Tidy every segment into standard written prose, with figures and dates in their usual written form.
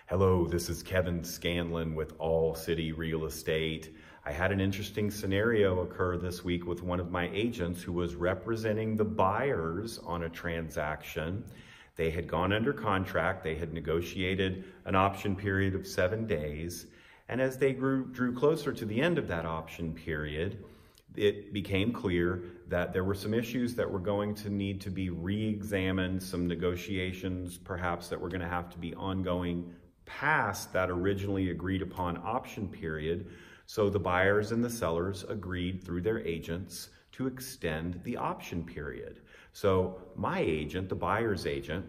Hello, this is Kevin Scanlon with All City Real Estate. I had an interesting scenario occur this week with one of my agents who was representing the buyers on a transaction. They had gone under contract, they had negotiated an option period of 7 days, and as they drew closer to the end of that option period, it became clear that there were some issues that were going to need to be re-examined, some negotiations perhaps that were going to have to be ongoing past that originally agreed upon option period. So the buyers and the sellers agreed through their agents to extend the option period. So my agent, the buyer's agent,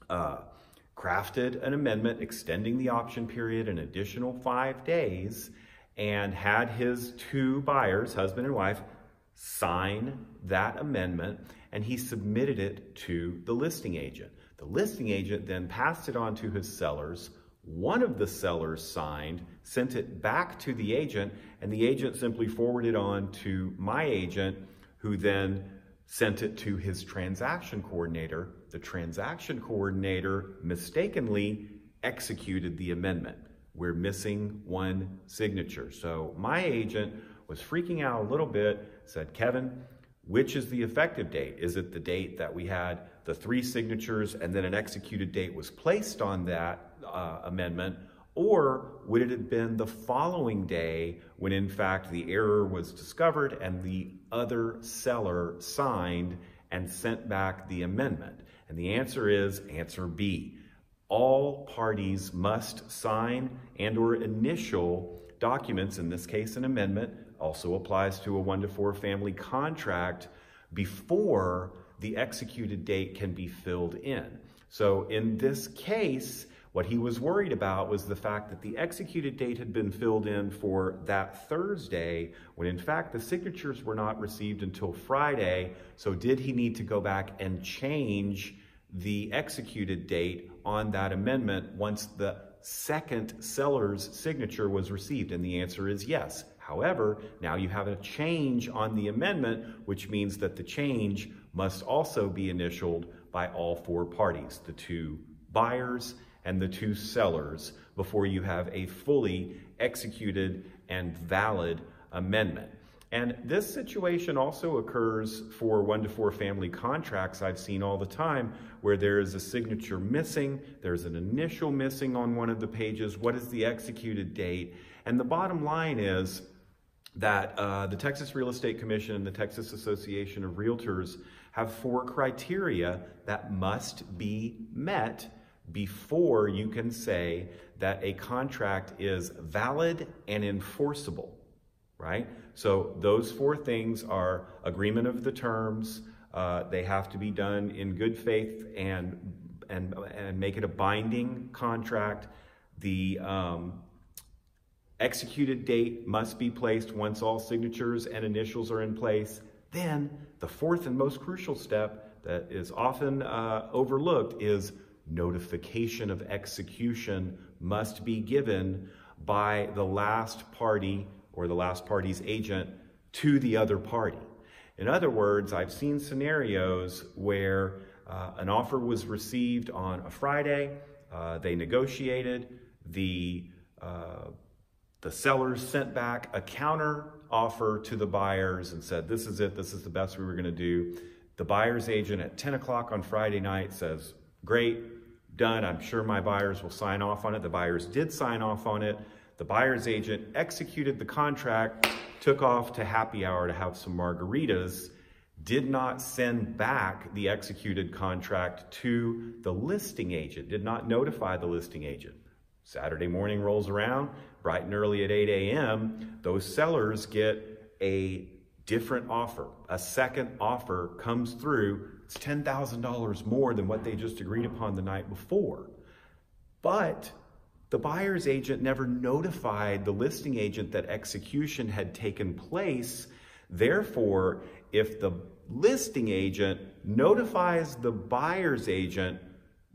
crafted an amendment extending the option period an additional 5 days and had his two buyers, husband and wife, sign that amendment, and he submitted it to the listing agent. The listing agent then passed it on to his sellers. One of the sellers signed, sent it back to the agent, and the agent simply forwarded on to my agent, who then sent it to his transaction coordinator. The transaction coordinator mistakenly executed the amendment. We're missing one signature. So my agent was freaking out a little bit, said, Kevin, which is the effective date? Is it the date that we had the 3 signatures and then an executed date was placed on that amendment? Or would it have been the following day when in fact the error was discovered and the other seller signed and sent back the amendment? And the answer is answer B. All parties must sign and or initial documents, in this case an amendment, also applies to a 1-to-4 family contract, before the executed date can be filled in. So in this case, what he was worried about was the fact that the executed date had been filled in for that Thursday, when in fact the signatures were not received until Friday. So did he need to go back and change the executed date on that amendment once the second seller's signature was received? And the answer is yes. However, now you have a change on the amendment, which means that the change must also be initialed by all 4 parties, the 2 buyers and the 2 sellers, before you have a fully executed and valid amendment. And this situation also occurs for 1-to-4 family contracts. I've seen all the time where there is a signature missing, there's an initial missing on one of the pages. What is the executed date? And the bottom line is that the Texas Real Estate Commission and the Texas Association of Realtors have 4 criteria that must be met before you can say that a contract is valid and enforceable, right? So those 4 things are agreement of the terms, they have to be done in good faith and make it a binding contract. The executed date must be placed once all signatures and initials are in place. Then the 4th and most crucial step that is often overlooked is notification of execution must be given by the last party or the last party's agent to the other party. In other words, I've seen scenarios where an offer was received on a Friday, they negotiated, the sellers sent back a counter offer to the buyers and said, this is it, this is the best we were gonna do. The buyer's agent at 10 o'clock on Friday night says, great, done, I'm sure my buyers will sign off on it. The buyers did sign off on it. The buyer's agent executed the contract, took off to happy hour to have some margaritas, did not send back the executed contract to the listing agent, did not notify the listing agent. Saturday morning rolls around, bright and early at 8 a.m., those sellers get a different offer. A second offer comes through. It's $10,000 more than what they just agreed upon the night before. But the buyer's agent never notified the listing agent that execution had taken place. Therefore, if the listing agent notifies the buyer's agent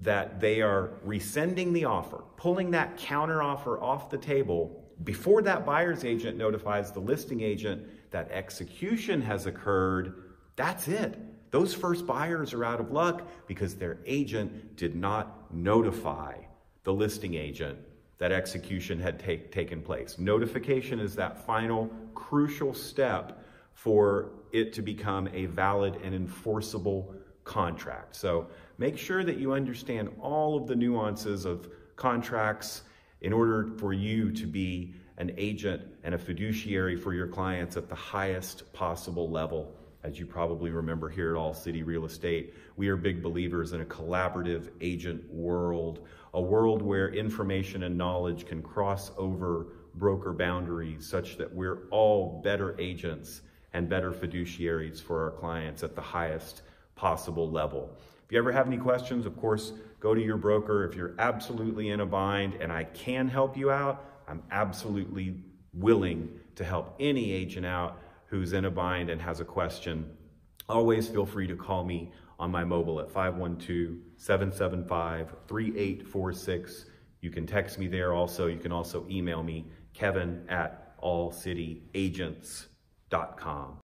that they are rescinding the offer, pulling that counter offer off the table, before that buyer's agent notifies the listing agent that execution has occurred, that's it. Those first buyers are out of luck because their agent did not notify the listing agent that execution had taken place. Notification is that final crucial step for it to become a valid and enforceable contract. So make sure that you understand all of the nuances of contracts in order for you to be an agent and a fiduciary for your clients at the highest possible level. As you probably remember here at All City Real Estate, we are big believers in a collaborative agent world, a world where information and knowledge can cross over broker boundaries such that we're all better agents and better fiduciaries for our clients at the highest possible level. If you ever have any questions, of course, go to your broker. If you're absolutely in a bind and I can help you out, I'm absolutely willing to help any agent out who's in a bind and has a question. Always feel free to call me on my mobile at 512-775-3846. You can text me there also. You can also email me, Kevin@allcityagents.com.